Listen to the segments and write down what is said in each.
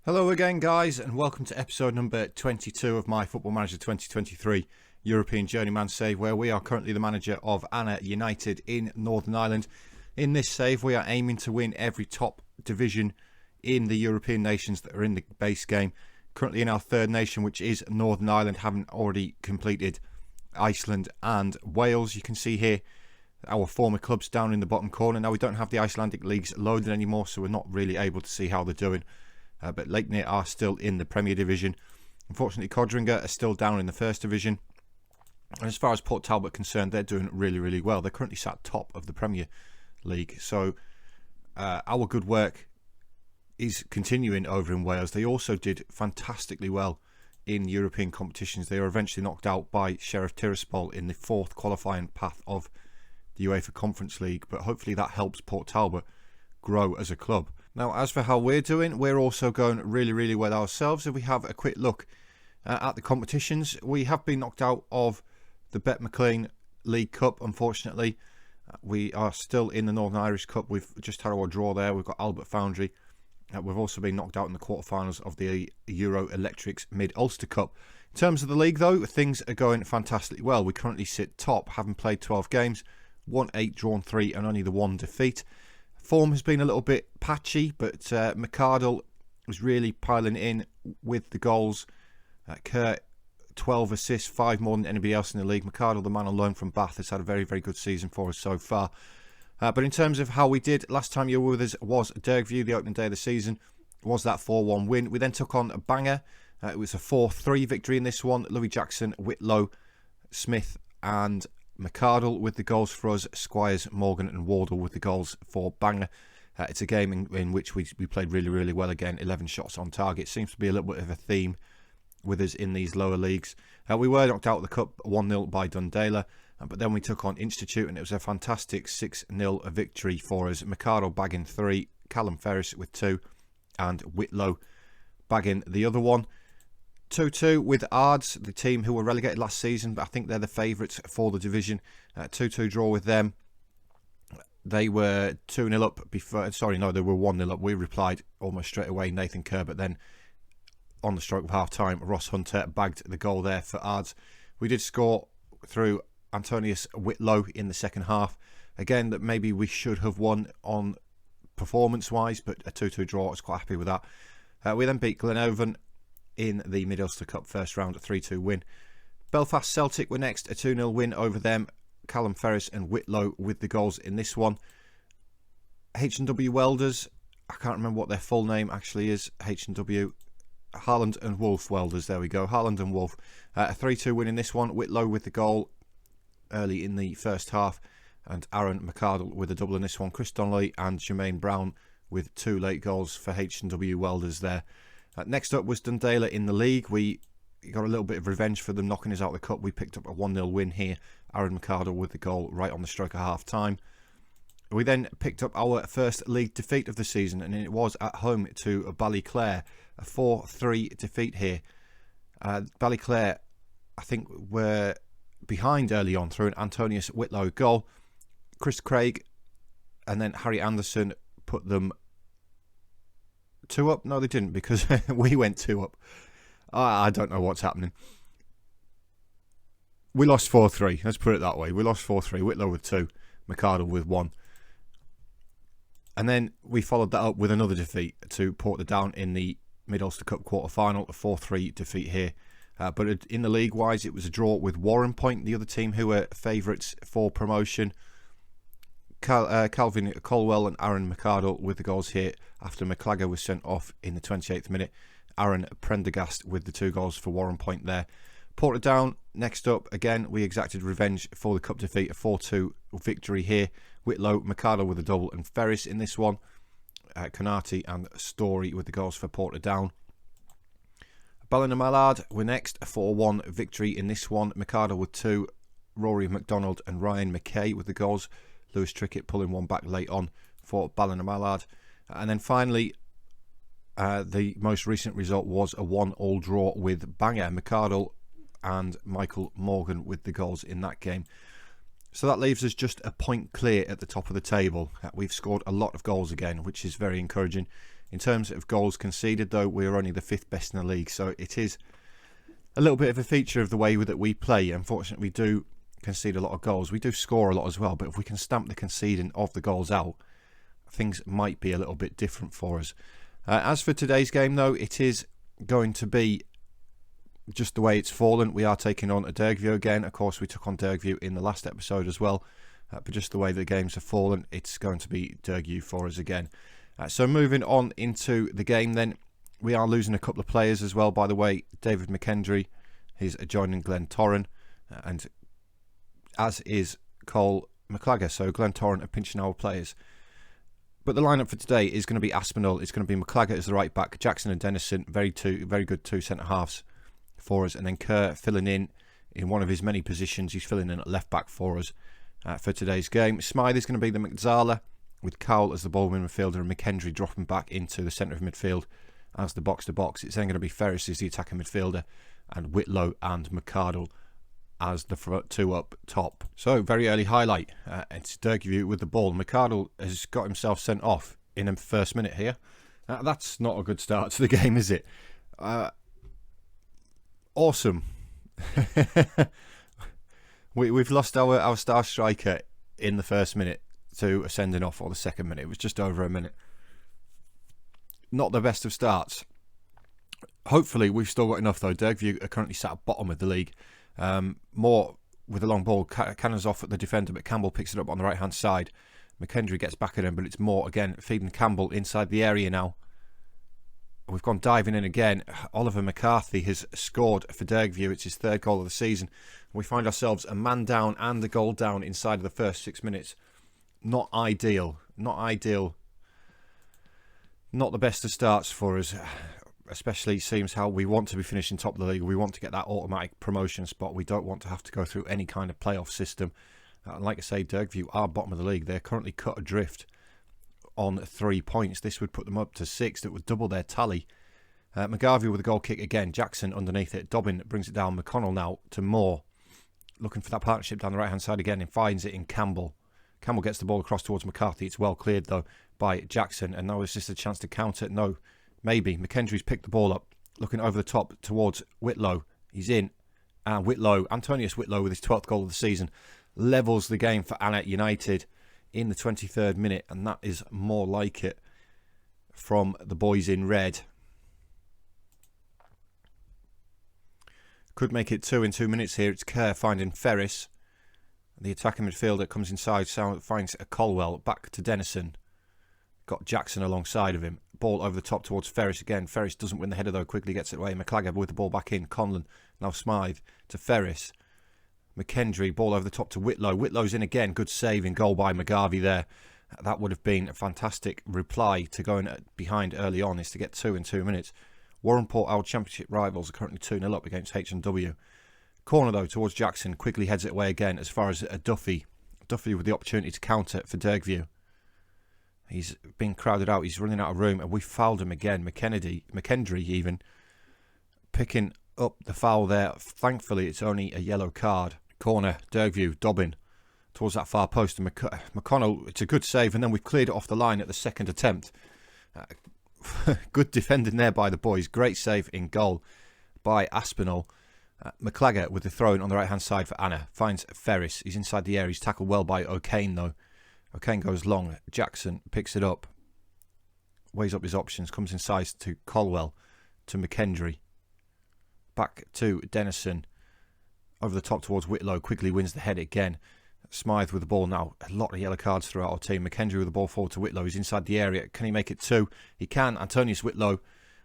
Hello again, guys, and welcome to episode number 22 of my Football Manager 2023 European Journeyman save, where we are currently the manager of Annagh United in Northern Ireland. In this save, we are aiming to win every top division in the European nations that are in the base game. Currently in our third nation, which is Northern Ireland, having already completed Iceland and Wales. You can see here our former clubs down in the bottom corner. Now, we don't have the Icelandic leagues loaded anymore, so we're not really able to see how they're doing. But Leiknir are still in the Premier Division. Unfortunately, Codringa are still down in the First Division. And as far as Port Talbot are concerned, they're doing really, really well. They're currently sat top of the Premier League. So our good work is continuing over in Wales. They also did fantastically well in European competitions. They were eventually knocked out by Sheriff Tiraspol in the fourth qualifying path of the UEFA Conference League. But hopefully that helps Port Talbot grow as a club. Now, as for how we're doing, we're also going really, really well ourselves. If we have a quick look at the competitions, we have been knocked out of the Bet McLean League Cup, unfortunately. We are still in the Northern Irish Cup. We've just had our draw there. We've got Albert Foundry. We've also been knocked out in the quarterfinals of the Euro Electrics Mid-Ulster Cup. In terms of the league, though, things are going fantastically well. We currently sit top, having played 12 games, won 8, drawn 3, and only the one defeat. Form has been a little bit patchy, but McArdle was really piling in with the goals. Kurt, 12 assists, 5 more than anybody else in the league. McArdle, the man on loan from Bath, has had a very, very good season for us so far. But in terms of how we did, last time you were with us was Dergview, the opening day of the season, was that 4-1 win. We then took on a banger. It was a 4-3 victory in this one. Louis Jackson, Whitlow, Smith and McArdle with the goals for us, Squires, Morgan and Wardle with the goals for Bangor. It's a game in which we played really, really well again. 11 shots on target. Seems to be a little bit of a theme with us in these lower leagues. We were knocked out of the cup 1-0 by Dundela, but then we took on Institute and it was a fantastic 6-0 victory for us. McArdle bagging 3, Callum Ferris with 2 and Whitlow bagging the other one. 2-2 with Ards, the team who were relegated last season, but I think they're the favourites for the division. 2-2 draw with them. They were 2-0 up before. Sorry, no, they were 1-0 up. We replied almost straight away. Nathan Kerr, but then on the stroke of half time, Ross Hunter bagged the goal there for Ards. We did score through Antonius Whitlow in the second half. Again, that maybe we should have won on performance-wise, but a 2-2 draw. I was quite happy with that. We then beat Glenoven in the Mid-Ulster Cup first round, a 3-2 win. Belfast Celtic were next, a 2-0 win over them. Callum Ferris and Whitlow with the goals in this one. H&W Welders, I can't remember what their full name actually is. H&W, Harland and Wolf Welders, there we go. Harland and Wolf, a 3-2 win in this one. Whitlow with the goal early in the first half. And Aaron McArdle with a double in this one. Chris Donnelly and Jermaine Brown with 2 late goals for H&W Welders there. Next up was Dundela in the league. We got a little bit of revenge for them knocking us out of the cup. We picked up a 1-0 win here. Aaron McArdle with the goal right on the stroke of half time. We then picked up our first league defeat of the season, and it was at home to Ballyclare. A 4-3 defeat here. Ballyclare, I think, were behind early on through an Antonius Whitlow goal. Chris Craig and then Harry Anderson put them 2 up? No, they didn't, because we went 2 up. I don't know what's happening. We lost 4-3. Let's put it that way. We lost 4-3. Whitlow with 2. McArdle with 1. And then we followed that up with another defeat to Portadown in the Mid-Ulster Cup quarter-final. A 4-3 defeat here. But in the league-wise, it was a draw with Warren Point, the other team who were favourites for promotion. Calvin Colwell and Aaron McArdle with the goals here after McClagger was sent off in the 28th minute. Aaron Prendergast with the 2 goals for Warren Point there. Portadown next up. Again, we exacted revenge for the cup defeat. A 4-2 victory here. Whitlow, McArdle with a double and Ferris in this one. Conarty and Story with the goals for Portadown. Ballinamallard were next. A 4-1 victory in this one. McArdle with 2. Rory McDonald and Ryan McKay with the goals. Lewis Trickett pulling one back late on for Ballinamallard. And then finally, the most recent result was a 1-1 draw with Bangor. McArdle and Michael Morgan with the goals in that game. So that leaves us just a point clear at the top of the table. We've scored a lot of goals again, which is very encouraging. In terms of goals conceded, though, we're only the 5th best in the league, so it is a little bit of a feature of the way that we play. Unfortunately, we do concede a lot of goals. We do score a lot as well, but if we can stamp the conceding of the goals out, things might be a little bit different for us. As for today's game, though, it is going to be just the way it's fallen. We are taking on a Dergview again. Of course, we took on Dergview in the last episode as well, but just the way the games have fallen, it's going to be Dergview for us again. So moving on into the game then, we are losing a couple of players as well, by the way. David McKendry is joining Glenn Torren, and as is Cole McClagger. So Glenn Torren are pinching our players. But the lineup for today is going to be Aspinall. It's going to be McClagger as the right back, Jackson and Dennison, very good two centre halves for us, and then Kerr filling in one of his many positions. He's filling in at left back for us for today's game. Smythe is going to be the McZala, with Cowell as the ball-winning midfielder and McKendry dropping back into the centre of midfield as the box-to-box. It's then going to be Ferris as the attacking midfielder, and Whitlow and McArdle as the front two up top. So, very early highlight. It's Dergview with the ball. McArdle has got himself sent off in the first minute here. That's not a good start to the game, is it? Awesome. We've lost our star striker in the first minute to a sending off, or the second minute. It was just over a minute. Not the best of starts. Hopefully, we've still got enough, though. Dergview are currently sat at bottom of the league. More with a long ball, cannons off at the defender, but Campbell picks it up on the right hand side. McKendry gets back at him, but it's more again feeding Campbell inside the area now. We've gone diving in again. Oliver McCarthy has scored for Dergview. It's his 3rd goal of the season. We find ourselves a man down and a goal down inside of the first 6 minutes. Not ideal. Not the best of starts for us. Especially seems how we want to be finishing top of the league. We want to get that automatic promotion spot. We don't want to have to go through any kind of playoff system. Like I say, Dergview are bottom of the league. They're currently cut adrift on 3 points. This would put them up to 6. That would double their tally. McGarvey with a goal kick again. Jackson underneath it. Dobbin brings it down. McConnell now to Moore. Looking for that partnership down the right hand side again, and finds it in Campbell. Campbell gets the ball across towards McCarthy. It's well cleared though by Jackson, and now it's just a chance to counter. No, maybe. McKendry's picked the ball up, looking over the top towards Whitlow. He's in, and Antonius Whitlow with his 12th goal of the season, levels the game for Annagh United in the 23rd minute, and that is more like it from the boys in red. Could make it 2 in 2 minutes here. It's Kerr finding Ferris. The attacking midfielder comes inside, finds a Colwell, back to Dennison. Got Jackson alongside of him. Ball over the top towards Ferris again. Ferris doesn't win the header though, quickly gets it away. McClagger with the ball back in. Conlon, now Smythe to Ferris. McKendry, ball over the top to Whitlow. Whitlow's in again. Good save in goal by McGarvey there. That would have been a fantastic reply to going behind early on, is to get 2 in 2 minutes. Warrenport, our championship rivals, are currently 2-0 up against H&W. Corner though towards Jackson, quickly heads it away again as far as Duffy. Duffy with the opportunity to counter for Dergview. He's been crowded out, he's running out of room, and we fouled him again. McKendry even picking up the foul there. Thankfully it's only a yellow card. Corner, Dergview, Dobbin towards that far post, and McConnell, it's a good save, and then we've cleared it off the line at the second attempt. Good defending there by the boys. Great save in goal by Aspinall. McClagger with the throw in on the right hand side for Annagh. Finds Ferris. He's inside the area. He's tackled well by O'Kane though. O'Kane goes long. Jackson picks it up. Weighs up his options. Comes inside to Colwell. To McKendry. Back to Dennison. Over the top towards Whitlow. Quickly wins the head again. Smythe with the ball now. A lot of yellow cards throughout our team. McKendry with the ball forward to Whitlow. He's inside the area. Can he make it 2? He can. Antonius Whitlow,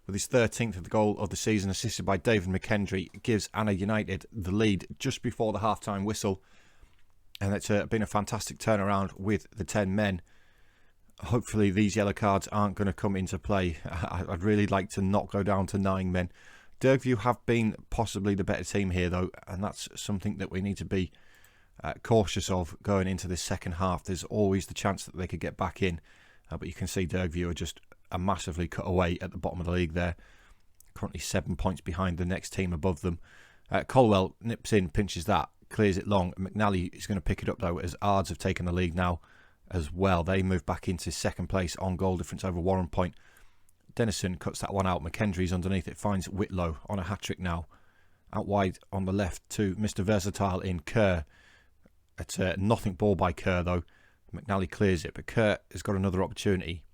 with his 13th of the goal of the season, assisted by David McKendry, gives Annagh United the lead just before the half-time whistle. And it's been a fantastic turnaround with the 10 men. Hopefully these yellow cards aren't going to come into play. I'd really like to not go down to 9 men. Dergview have been possibly the better team here though, and that's something that we need to be cautious of going into this second half. There's always the chance that they could get back in, but you can see Dergview are just massively cut away at the bottom of the league there. Currently 7 points behind the next team above them. Colwell nips in, pinches that, clears it long. McNally is going to pick it up though, as Ards have taken the lead now as well. They move back into second place on goal difference over Warrenpoint. Dennison cuts that one out. McKendry's underneath it, finds Whitlow on a hat-trick now. Out wide on the left to Mr. Versatile in Kerr. It's a nothing ball by Kerr though. McNally clears it, but Kerr has got another opportunity.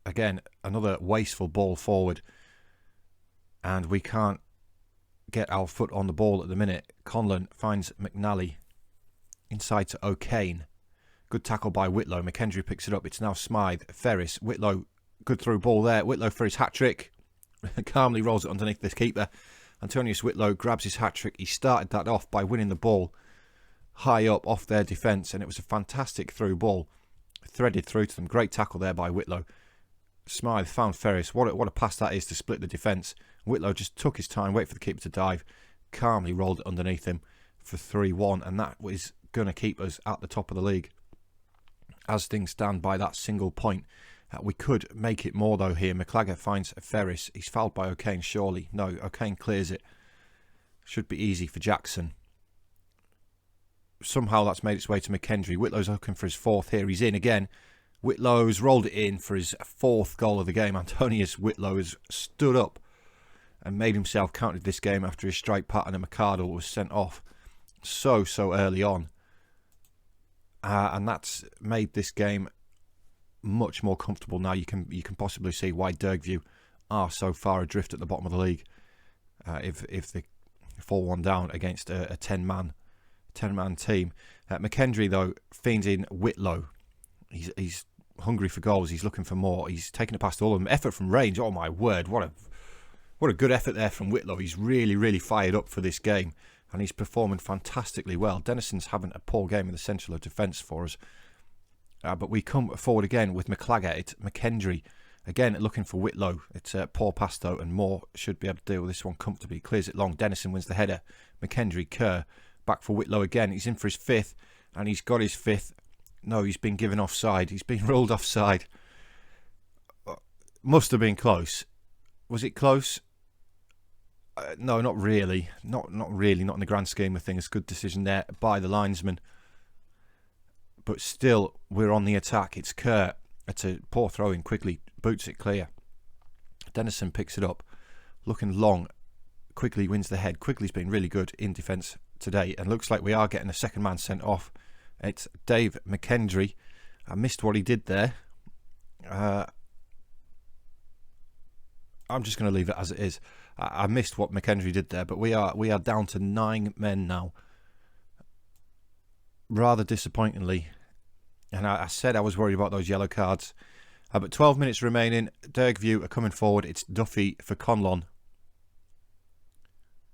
Again, another wasteful ball forward. And we can't get our foot on the ball at the minute. Conlon finds McNally inside to O'Kane. Good tackle by Whitlow. McKendry picks it up. It's now Smythe. Ferris. Whitlow. Good through ball there. Whitlow for his hat-trick. Calmly rolls it underneath this keeper. Antonius Whitlow grabs his hat-trick. He started that off by winning the ball high up off their defence, and it was a fantastic through ball. Threaded through to them. Great tackle there by Whitlow. Smythe found Ferris. What a pass that is to split the defence. Whitlow just took his time, wait for the keeper to dive. Calmly rolled it underneath him for 3-1, and that was going to keep us at the top of the league. As things stand by that single point, we could make it more though here. McClagger finds Ferris. He's fouled by O'Kane, surely. No, O'Kane clears it. Should be easy for Jackson. Somehow that's made its way to McKendry. Whitlow's looking for his fourth here. He's in again. Whitlow's rolled it in for his fourth goal of the game. Antonius Whitlow has stood up and made himself counted this game after his strike pattern and McCardle was sent off so early on. And that's made this game much more comfortable now. You can possibly see why Dergview are so far adrift at the bottom of the league. If they fall one down against a 10-man team. McKendry though fiends in Whitlow. He's hungry for goals. He's looking for more. He's taking it past all of them. Effort from range. Oh my word! What a good effort there from Whitlow. He's really fired up for this game, and he's performing fantastically well. Dennison's having a poor game in the central of defence for us. But we come forward again with McClagger. It's McKendry again looking for Whitlow. It's a poor pass though, and Moore should be able to deal with this one comfortably. Clears it long. Dennison wins the header. McKendry, Kerr back for Whitlow again. He's in for his fifth, and he's got his fifth. No, he's been given offside. He's been ruled offside. Must have been close. Was it close? No, not really. Not really. Not in the grand scheme of things. Good decision there by the linesman. But still, we're on the attack. It's Kerr. It's a poor throw in. Quickly boots it clear. Dennison picks it up. Looking long. Quickly wins the head. Quickly's been really good in defence today. And looks like we are getting a second man sent off. It's Dave McKendry. I missed what he did there. I'm just going to leave it as it is. I missed what McKendry did there, but we are down to 9 men now. Rather disappointingly. And I said I was worried about those yellow cards. But 12 minutes remaining. Dergview are coming forward. It's Duffy for Conlon.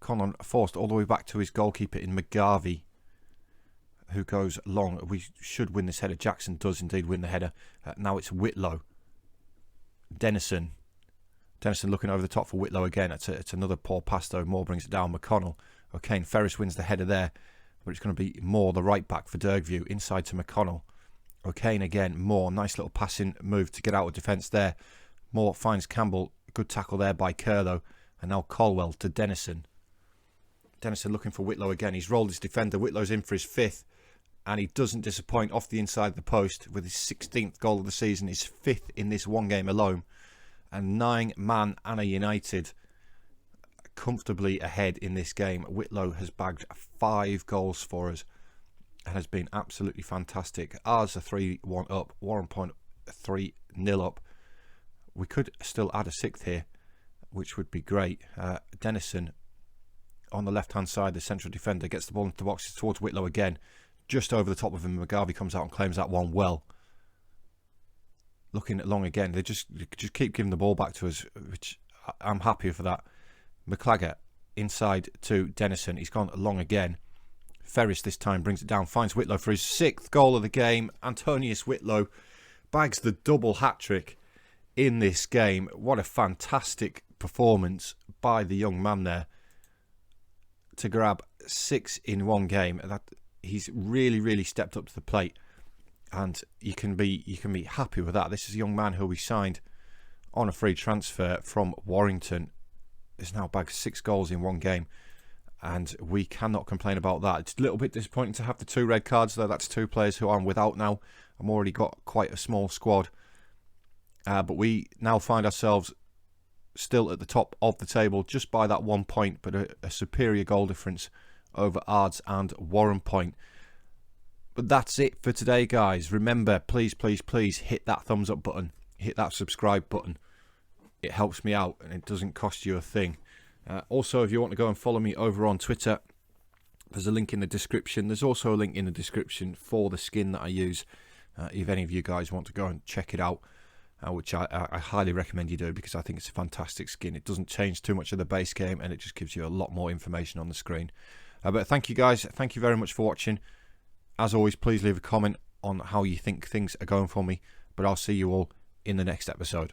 Conlon forced all the way back to his goalkeeper in McGarvey, who goes long. We should win this header. Jackson does indeed win the header. Now it's Whitlow. Dennison looking over the top for Whitlow again. It's another poor pass though. Moore brings it down. McConnell. O'Kane. Ferris wins the header there. But it's going to be Moore, the right back for Dergview. Inside to McConnell. O'Kane again. Moore. Nice little passing move to get out of defence there. Moore finds Campbell. Good tackle there by Kerr though. And now Colwell to Dennison. Dennison looking for Whitlow again. He's rolled his defender. Whitlow's in for his fifth. And he doesn't disappoint off the inside of the post with his 16th goal of the season, his 5th in this one game alone. And 9-man Annagh United comfortably ahead in this game. Whitlow has bagged 5 goals for us and has been absolutely fantastic. Ours are 3-1 up, Warren Point 3-0 up. We could still add a 6th here, which would be great. Dennison on the left-hand side, the central defender, gets the ball into the boxes towards Whitlow again. Just over the top of him, McGarvey comes out and claims that one well. Looking at long again, they just keep giving the ball back to us, which I'm happy for that. McClagger inside to Dennison. He's gone long again. Ferris this time brings it down, finds Whitlow for his 6th goal of the game. Antonius Whitlow bags the double hat-trick in this game. What a fantastic performance by the young man there to grab 6 in one game. He's really stepped up to the plate, and you can be happy with that. This is a young man who we signed on a free transfer from Warrington. Has now bagged 6 goals in one game, and we cannot complain about that. It's a little bit disappointing to have the 2 red cards though. That's 2 players who I'm without now. I've already got quite a small squad, but we now find ourselves still at the top of the table just by that 1 point, but a superior goal difference over Ards and Warren Point. But that's it for today, guys. Remember, please hit that thumbs up button, hit that subscribe button. It helps me out and it doesn't cost you a thing. Also, if you want to go and follow me over on Twitter, there's a link in the description. There's also a link in the description for the skin that I use. If any of you guys want to go and check it out, which I highly recommend you do, because I think it's a fantastic skin. It doesn't change too much of the base game and it just gives you a lot more information on the screen. But thank you guys. Thank you very much for watching. As always, please leave a comment on how you think things are going for me. But I'll see you all in the next episode.